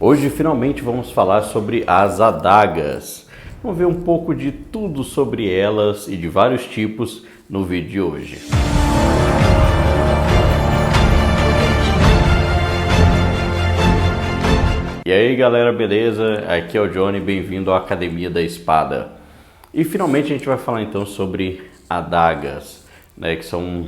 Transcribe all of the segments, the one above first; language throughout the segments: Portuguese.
Hoje finalmente vamos falar sobre as adagas. Vamos ver um pouco de tudo sobre elas e de vários tipos no vídeo de hoje. E aí galera, beleza? Aqui é o Johnny, bem-vindo à Academia da Espada. E finalmente a gente vai falar então sobre adagas, né, que são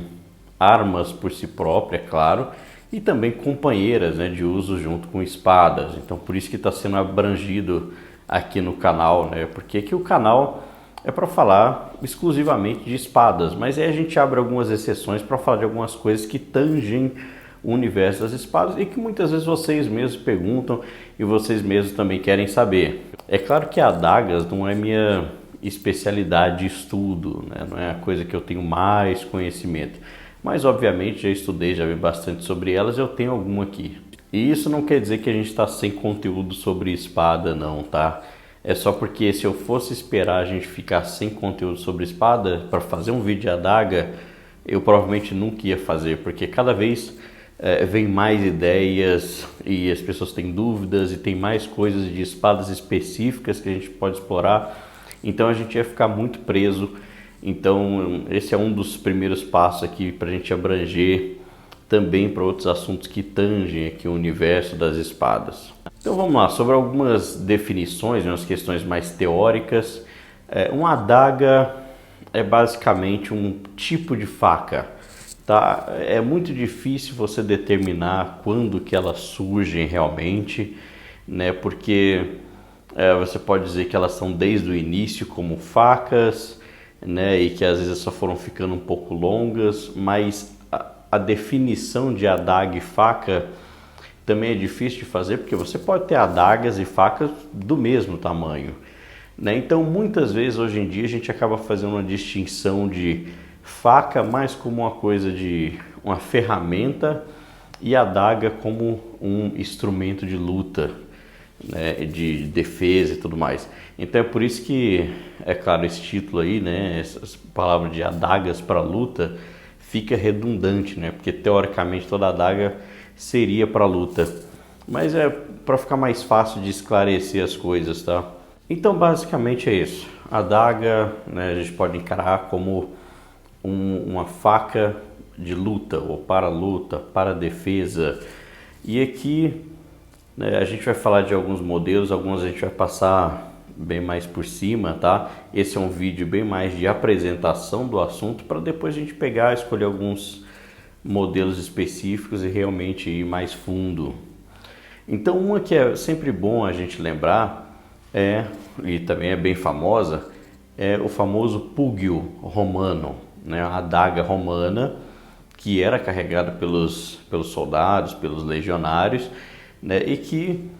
armas por si própria, claro, e também companheiras, né, de uso junto com espadas. Então por isso que está sendo abrangido aqui no canal, né, porque aqui o canal é para falar exclusivamente de espadas, mas aí a gente abre algumas exceções para falar de algumas coisas que tangem o universo das espadas e que muitas vezes vocês mesmos perguntam e vocês mesmos também querem saber. É claro que adagas não é minha especialidade de estudo, né? Não é a coisa que eu tenho mais conhecimento, mas obviamente já estudei, já vi bastante sobre elas, eu tenho alguma aqui. E isso não quer dizer que a gente está sem conteúdo sobre espada não, tá? É só porque se eu fosse esperar a gente ficar sem conteúdo sobre espada para fazer um vídeo de adaga, eu provavelmente nunca ia fazer, porque cada vez vem mais ideias e as pessoas têm dúvidas e tem mais coisas de espadas específicas que a gente pode explorar, então a gente ia ficar muito preso. Então esse é um dos primeiros passos aqui para a gente abranger também para outros assuntos que tangem aqui o universo das espadas. Então vamos lá, sobre algumas definições, umas questões mais teóricas. Uma adaga é basicamente um tipo de faca. Tá? É muito difícil você determinar quando que elas surgem realmente, né? Porque você pode dizer que elas são desde o início como facas, né? E que às vezes só foram ficando um pouco longas, mas a definição de adaga e faca também é difícil de fazer, porque você pode ter adagas e facas do mesmo tamanho, né? Então muitas vezes hoje em dia a gente acaba fazendo uma distinção de faca mais como uma coisa de uma ferramenta e adaga como um instrumento de luta, né, de defesa e tudo mais. Então é por isso que, é claro, esse título aí, né, essas palavras de adagas para luta fica redundante, né, porque teoricamente toda adaga seria para luta, mas é para ficar mais fácil de esclarecer as coisas, tá? Então basicamente é isso. A adaga, né, a gente pode encarar como uma faca de luta ou para luta, para defesa. E aqui, né, a gente vai falar de alguns modelos, alguns a gente vai passar bem mais por cima, tá? Esse é um vídeo bem mais de apresentação do assunto para depois a gente pegar, escolher alguns modelos específicos e realmente ir mais fundo. Então uma que é sempre bom a gente lembrar e também é bem famosa, é o famoso pugio romano, né, a adaga romana que era carregada pelos soldados, pelos legionários, né, e que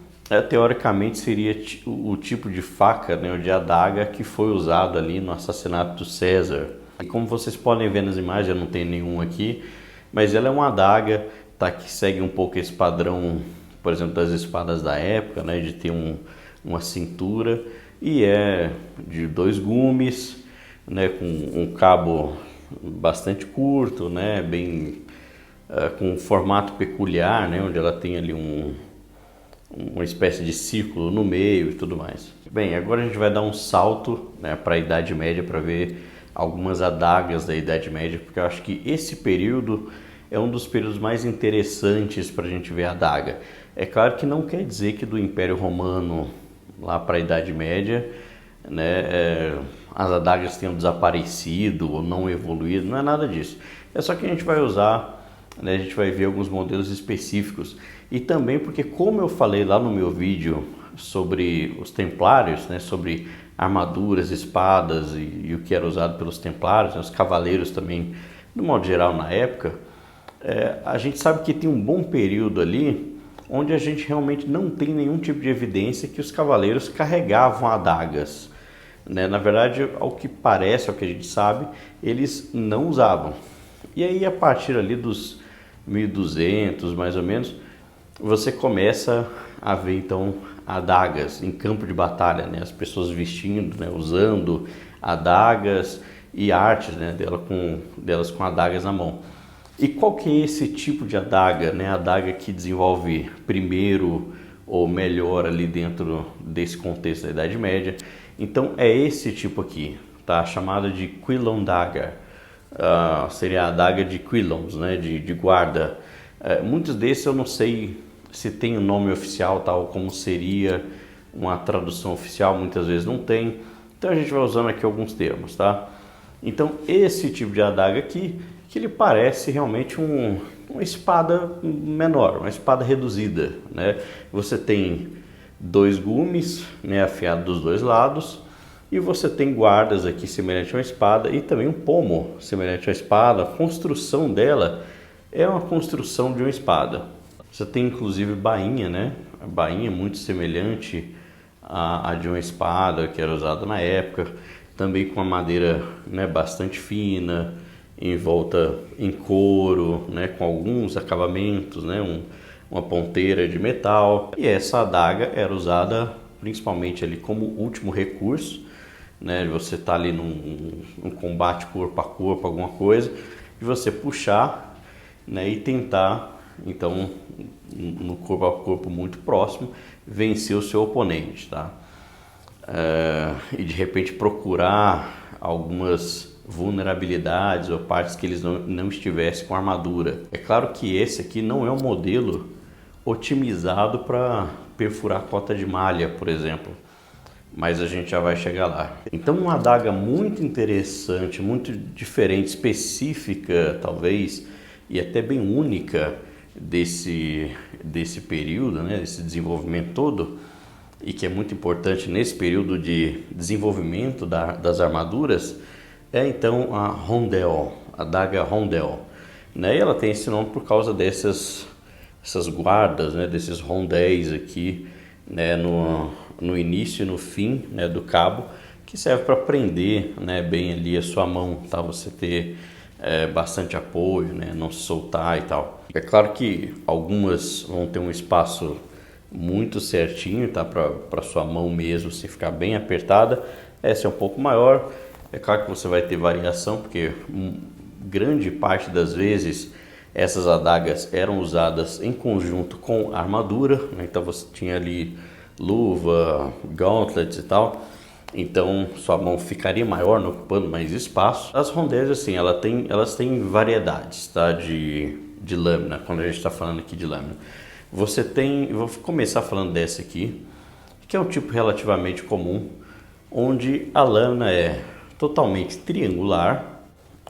teoricamente seria o tipo de faca, né, de adaga que foi usado ali no assassinato do César. E como vocês podem ver nas imagens, eu não tenho nenhum aqui, mas ela é uma adaga, tá, que segue um pouco esse padrão, por exemplo, das espadas da época, né, de ter uma cintura, e é de 2 gumes, né, com um cabo bastante curto, né, bem com um formato peculiar, né, onde ela tem ali uma espécie de círculo no meio e tudo mais. Bem, agora a gente vai dar um salto, né, para a Idade Média para ver algumas adagas da Idade Média, porque eu acho que esse período é um dos períodos mais interessantes para a gente ver a adaga. É claro que não quer dizer que do Império Romano lá para a Idade Média, né, as adagas tenham desaparecido ou não evoluído, não é nada disso. É só que a gente vai usar, né, a gente vai ver alguns modelos específicos. E também porque, como eu falei lá no meu vídeo sobre os templários, né, sobre armaduras, espadas e o que era usado pelos templários, né, os cavaleiros também, no modo geral na época, a gente sabe que tem um bom período ali onde a gente realmente não tem nenhum tipo de evidência que os cavaleiros carregavam adagas, né? Na verdade, ao que parece, ao que a gente sabe, eles não usavam. E aí, a partir ali dos 1200, mais ou menos, você começa a ver, então, adagas em campo de batalha, né? As pessoas vestindo, né? Usando adagas e artes, né? Delas com adagas na mão. E qual que é esse tipo de adaga, né? A adaga que desenvolve primeiro ou melhor ali dentro desse contexto da Idade Média. Então é esse tipo aqui, tá? Chamada de Quilon Dagger. Seria a adaga de Quilons, né? de guarda. Muitos desses eu não sei se tem um nome oficial, tal como seria uma tradução oficial, muitas vezes não tem. Então a gente vai usando aqui alguns termos, tá? Então esse tipo de adaga aqui, que ele parece realmente uma espada menor, uma espada reduzida, né? Você tem dois gumes, né, afiados dos dois lados, e você tem guardas aqui semelhante a uma espada e também um pomo semelhante à espada. A construção dela é uma construção de uma espada. Você tem inclusive bainha, né? A bainha é muito semelhante à de uma espada que era usada na época, também com uma madeira, né, bastante fina, em volta em couro, né, com alguns acabamentos, né, uma ponteira de metal. E essa adaga era usada principalmente ali como último recurso, né, você tá ali num combate corpo a corpo, alguma coisa, e você puxar, né, e tentar, então, no corpo a corpo muito próximo, vencer o seu oponente, tá? E de repente procurar algumas vulnerabilidades ou partes que eles não estivessem com armadura. É claro que esse aqui não é um modelo otimizado para perfurar cota de malha, por exemplo, mas a gente já vai chegar lá. Então uma adaga muito interessante, muito diferente, específica talvez, e até bem única desse período, né, desse desenvolvimento todo, e que é muito importante nesse período de desenvolvimento das armaduras, é então a rondel, a adaga rondel, né? E ela tem esse nome por causa essas guardas, né, desses rondéis aqui, né, no início e no fim, né, do cabo, que serve para prender, né, bem ali a sua mão, tá? Você ter bastante apoio, né, não se soltar e tal. É claro que algumas vão ter um espaço muito certinho, tá? Para sua mão mesmo, se ficar bem apertada. Essa é um pouco maior. É claro que você vai ter variação, porque grande parte das vezes essas adagas eram usadas em conjunto com a armadura, né? Então você tinha ali luva, gauntlets e tal. Então sua mão ficaria maior, não ocupando mais espaço. As rondelles, assim, elas têm variedades, tá? De lâmina, quando a gente está falando aqui de lâmina. Você tem, eu vou começar falando dessa aqui, que é um tipo relativamente comum, onde a lâmina é totalmente triangular.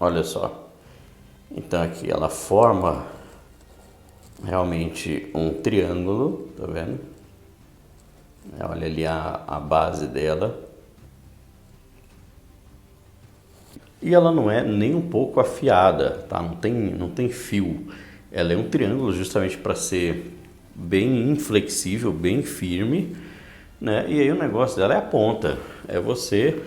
Olha só. Então aqui ela forma realmente um triângulo, tá vendo? Olha ali a base dela. E ela não é nem um pouco afiada, tá? Não tem fio. Ela é um triângulo justamente para ser bem inflexível, bem firme, né? E aí o negócio dela é a ponta, é você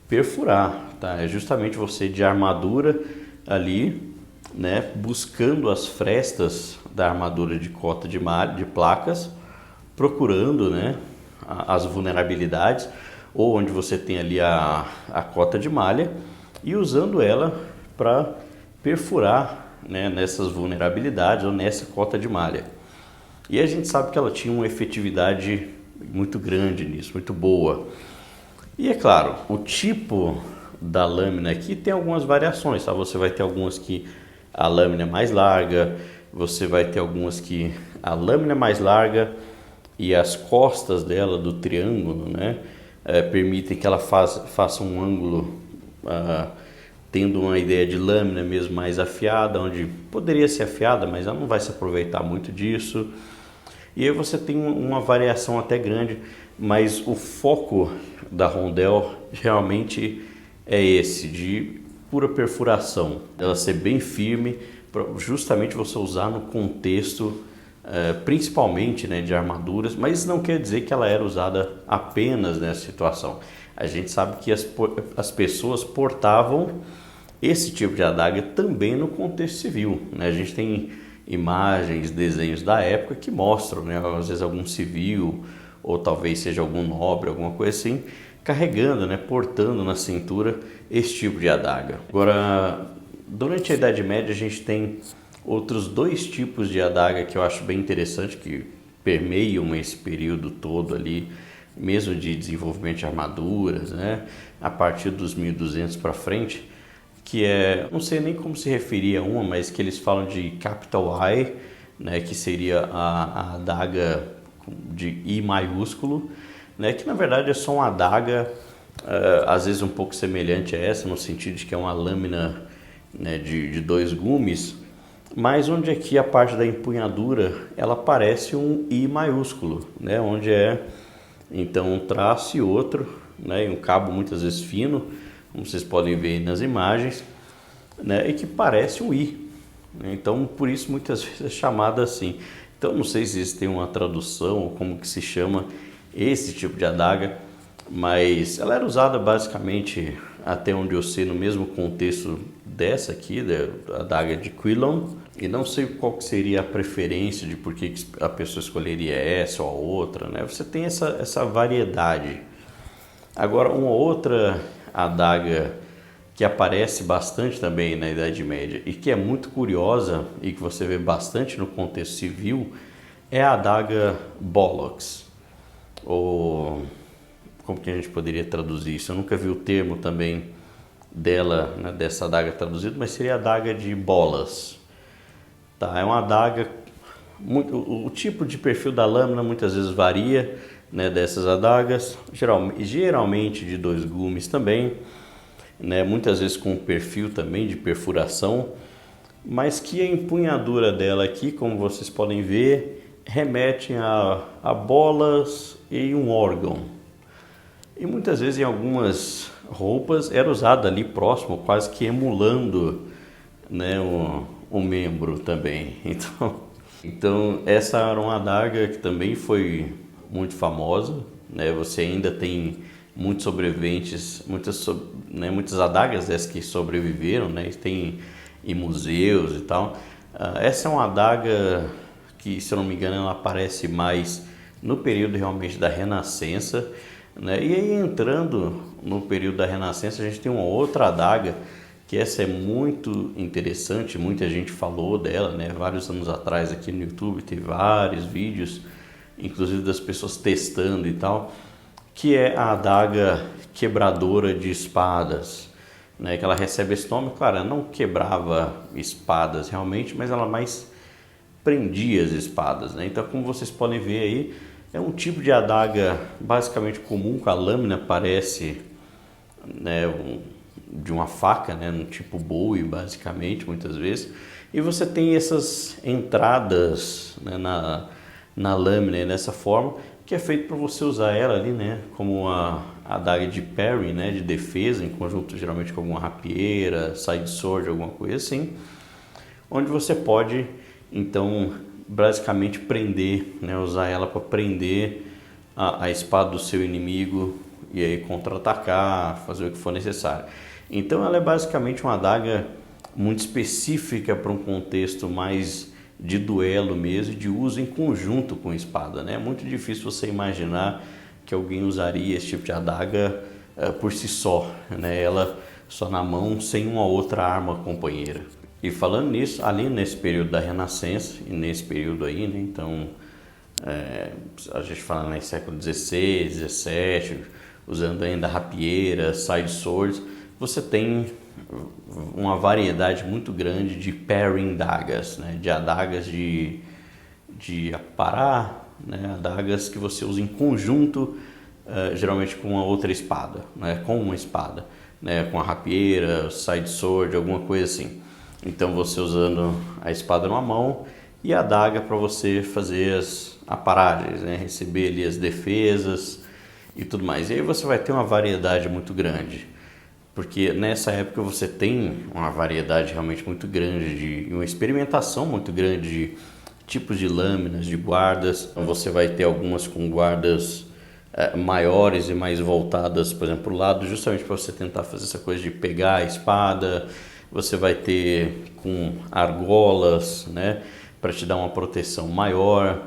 perfurar, tá? É justamente você de armadura ali, né, buscando as frestas da armadura de cota de malha, de placas, procurando, né, as vulnerabilidades, ou onde você tem ali a cota de malha, e usando ela para perfurar, né, nessas vulnerabilidades ou nessa cota de malha. E a gente sabe que ela tinha uma efetividade muito grande nisso, muito boa. E é claro, o tipo da lâmina aqui tem algumas variações, tá? Você vai ter algumas que a lâmina é mais larga, você vai ter algumas que a lâmina é mais larga e as costas dela do triângulo, né, permitem que ela faça um ângulo tendo uma ideia de lâmina mesmo mais afiada, onde poderia ser afiada, mas ela não vai se aproveitar muito disso. E aí você tem uma variação até grande, mas o foco da rondel realmente é esse, de pura perfuração. Ela ser bem firme, justamente você usar no contexto, principalmente, né, de armaduras, mas isso não quer dizer que ela era usada apenas nessa situação. A gente sabe que as pessoas portavam esse tipo de adaga também no contexto civil, né? A gente tem imagens, desenhos da época que mostram, né, às vezes algum civil ou talvez seja algum nobre, alguma coisa assim, carregando, né, portando na cintura esse tipo de adaga. Agora, durante a Idade Média a gente tem outros dois tipos de adaga que eu acho bem interessante, que permeiam esse período todo ali, mesmo de desenvolvimento de armaduras, né? A partir dos 1200 para frente, que é, não sei nem como se referir a uma, mas que eles falam de Capital I, né? Que seria a adaga de I maiúsculo, né? Que na verdade é só uma adaga, às vezes um pouco semelhante a essa, no sentido de que é uma lâmina, né, de dois gumes, mas onde aqui a parte da empunhadura ela parece um I maiúsculo, né? Onde é então um traço e outro, né? E um cabo muitas vezes fino, como vocês podem ver aí nas imagens, né? E que parece um I. Então por isso muitas vezes é chamada assim. Então não sei se existe uma tradução ou como que se chama esse tipo de adaga, mas ela era usada basicamente, até onde eu sei, no mesmo contexto dessa aqui, da adaga de Quilon, e não sei qual que seria a preferência de por que a pessoa escolheria essa ou a outra, né? Você tem essa variedade. Agora, uma outra adaga que aparece bastante também na Idade Média e que é muito curiosa e que você vê bastante no contexto civil é a adaga Bollocks, ou como que a gente poderia traduzir isso? Eu nunca vi o termo também dela, né, dessa adaga traduzido, mas seria a adaga de bolas. Tá? É uma adaga, o tipo de perfil da lâmina muitas vezes varia, né, dessas adagas, geralmente de dois gumes também, né, muitas vezes com perfil também de perfuração, mas que a empunhadura dela aqui, como vocês podem ver, remete a bolas e um órgão. E muitas vezes em algumas roupas era usada ali próximo, quase que emulando, né, o membro também. Então essa era uma adaga que também foi muito famosa, né? Você ainda tem muitos sobreviventes, muitas adagas dessas que sobreviveram, né? Tem em museus e tal. Essa é uma adaga que, se eu não me engano, ela aparece mais no período realmente da Renascença, né? E aí, entrando no período da Renascença, a gente tem uma outra adaga, que essa é muito interessante, muita gente falou dela, né? Vários anos atrás aqui no YouTube teve vários vídeos, inclusive das pessoas testando e tal, que é a adaga quebradora de espadas, né? Que ela recebe esse nome, claro, ela não quebrava espadas realmente, mas ela mais prendia as espadas, né? Então, como vocês podem ver aí, é um tipo de adaga basicamente comum, com a lâmina parece, né, de uma faca, né, no tipo bowie basicamente, muitas vezes. E você tem essas entradas, né, na lâmina, dessa forma, que é feito para você usar ela ali, né, como uma adaga de parry, né, de defesa, em conjunto geralmente com alguma rapieira, side sword, alguma coisa assim, onde você pode então basicamente prender, né, usar ela para prender a espada do seu inimigo e aí contra-atacar, fazer o que for necessário. Então ela é basicamente uma adaga muito específica para um contexto mais de duelo mesmo, de uso em conjunto com espada, né? É muito difícil você imaginar que alguém usaria esse tipo de adaga por si só, né? Ela só na mão, sem uma outra arma companheira. E falando nisso, ali nesse período da Renascença, e nesse período aí, né, então, a gente fala em século XVI, XVII, usando ainda rapieira, side swords, você tem uma variedade muito grande de parrying dagas, né, de adagas de aparar, né, adagas que você usa em conjunto, geralmente com uma outra espada, né, com uma espada, né, com a rapieira, side sword, alguma coisa assim. Então você usando a espada numa mão e a adaga para você fazer as aparagens, né? Receber ali as defesas e tudo mais. E aí você vai ter uma variedade muito grande, porque nessa época você tem uma variedade realmente muito grande, uma experimentação muito grande de tipos de lâminas, de guardas. Então você vai ter algumas com guardas maiores e mais voltadas, por exemplo, para o lado, justamente para você tentar fazer essa coisa de pegar a espada. Você vai ter com argolas, né, para te dar uma proteção maior.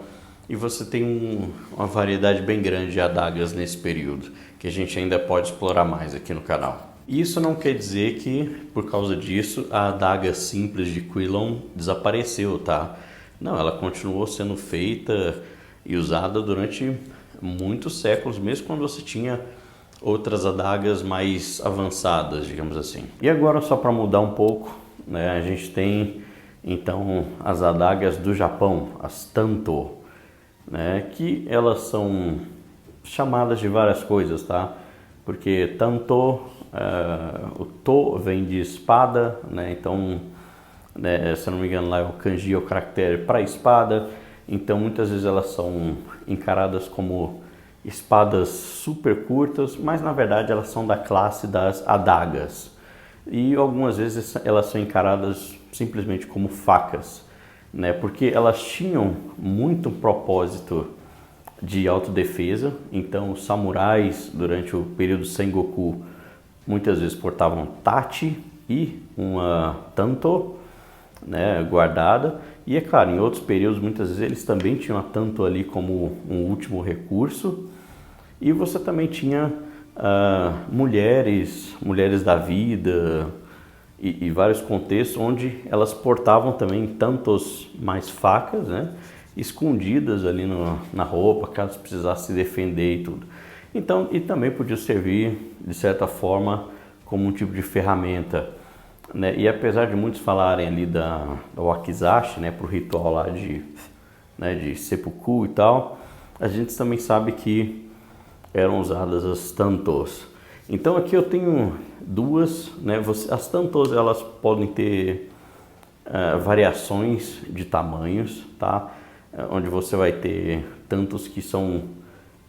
E você tem uma variedade bem grande de adagas nesse período, que a gente ainda pode explorar mais aqui no canal. Isso não quer dizer que, por causa disso, a adaga simples de Quilon desapareceu, tá? Não, ela continuou sendo feita e usada durante muitos séculos, mesmo quando você tinha outras adagas mais avançadas, digamos assim. E agora, só para mudar um pouco, né, a gente tem então as adagas do Japão, as tanto, né, que elas são chamadas de várias coisas, tá? Porque tanto, o to vem de espada, né? Então, né, se eu não me engano, lá é o kanji, é o caractere para espada. Então, muitas vezes elas são encaradas como espadas super curtas, mas na verdade elas são da classe das adagas. E algumas vezes elas são encaradas simplesmente como facas, né? Porque elas tinham muito propósito de autodefesa. Então, os samurais, durante o período Sengoku, muitas vezes portavam tachi e uma tanto, né, guardada. E é claro, em outros períodos, muitas vezes eles também tinham a tanto ali como um último recurso. E você também tinha mulheres da vida e vários contextos onde elas portavam também tantos mais facas, né, escondidas ali na roupa, caso precisasse se defender e tudo. Então, e também podia servir, de certa forma, como um tipo de ferramenta, né? E apesar de muitos falarem ali da wakizashi, né, para o ritual lá de seppuku e tal, a gente também sabe que eram usadas as tantos. Então aqui eu tenho duas, né? As tantos, elas podem ter variações de tamanhos, tá? Onde você vai ter tantos que são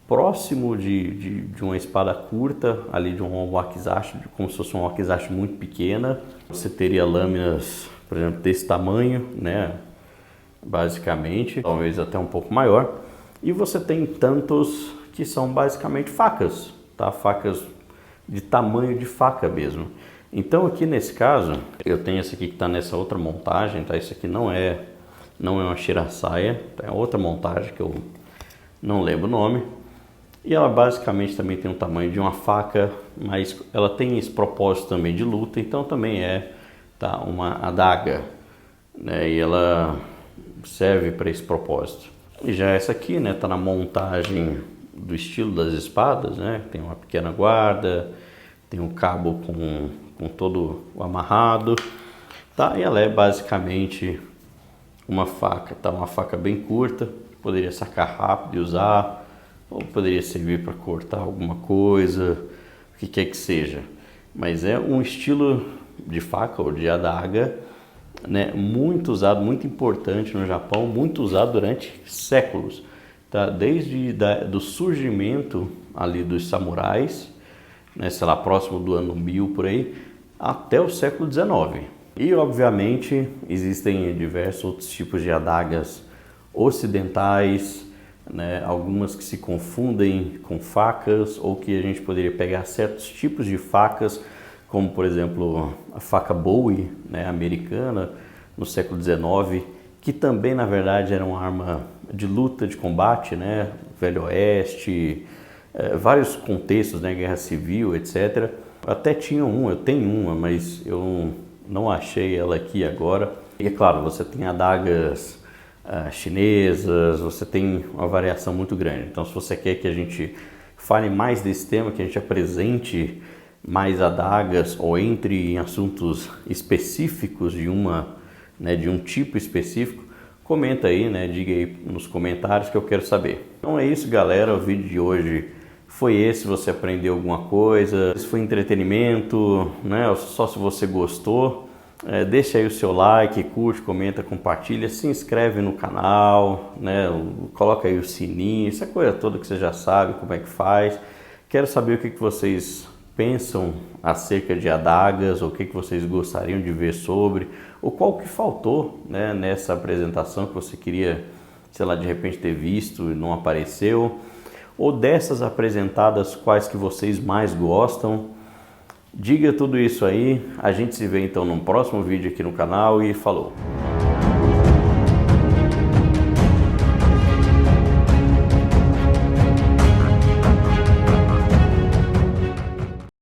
próximo de uma espada curta, ali de um wakizashi, como se fosse uma wakizashi muito pequena. Você teria lâminas, por exemplo, desse tamanho, né? Basicamente, talvez até um pouco maior. E você tem tantos que são basicamente facas, tá? Facas de tamanho de faca mesmo. Então aqui nesse caso, eu tenho essa aqui que está nessa outra montagem, tá? Isso aqui não é uma shirasaya, tá? É outra montagem que eu não lembro o nome. E ela basicamente também tem o tamanho de uma faca, mas ela tem esse propósito também de luta, então também é, tá, uma adaga, né? E ela serve para esse propósito. E já essa aqui, né, tá na montagem do estilo das espadas, né? Tem uma pequena guarda, tem um cabo com todo o amarrado, tá? E ela é basicamente uma faca, tá? Uma faca bem curta, poderia sacar rápido e usar, ou poderia servir para cortar alguma coisa, o que quer que seja. Mas é um estilo de faca ou de adaga, né, muito usado, muito importante no Japão, muito usado durante séculos, tá? Desde do surgimento ali dos samurais, né, sei lá, próximo do ano 1000 por aí, até o século XIX. E obviamente existem diversos outros tipos de adagas ocidentais, né, algumas que se confundem com facas, ou que a gente poderia pegar certos tipos de facas, como por exemplo a faca Bowie, né, americana, no século XIX, que também na verdade era uma arma de luta, de combate, né, Velho Oeste, vários contextos, né, guerra civil, etc. Até tinha eu tenho uma, mas eu não achei ela aqui agora. E é claro, você tem adagas chinesas, você tem uma variação muito grande. Então, se você quer que a gente fale mais desse tema, que a gente apresente mais adagas ou entre em assuntos específicos de um tipo específico, comenta aí, né? Diga aí nos comentários que eu quero saber. Então é isso, galera. O vídeo de hoje foi esse. Você aprendeu alguma coisa? Se foi entretenimento, né? Só se você gostou. Deixa aí o seu like, curte, comenta, compartilha, se inscreve no canal, né? Coloca aí o sininho, essa coisa toda que você já sabe como é que faz. Quero saber o que vocês pensam acerca de adagas, ou o que vocês gostariam de ver sobre, ou qual que faltou, né, nessa apresentação que você queria, sei lá, de repente ter visto e não apareceu, ou dessas apresentadas, quais que vocês mais gostam. Diga tudo isso aí, a gente se vê então no próximo vídeo aqui no canal e falou!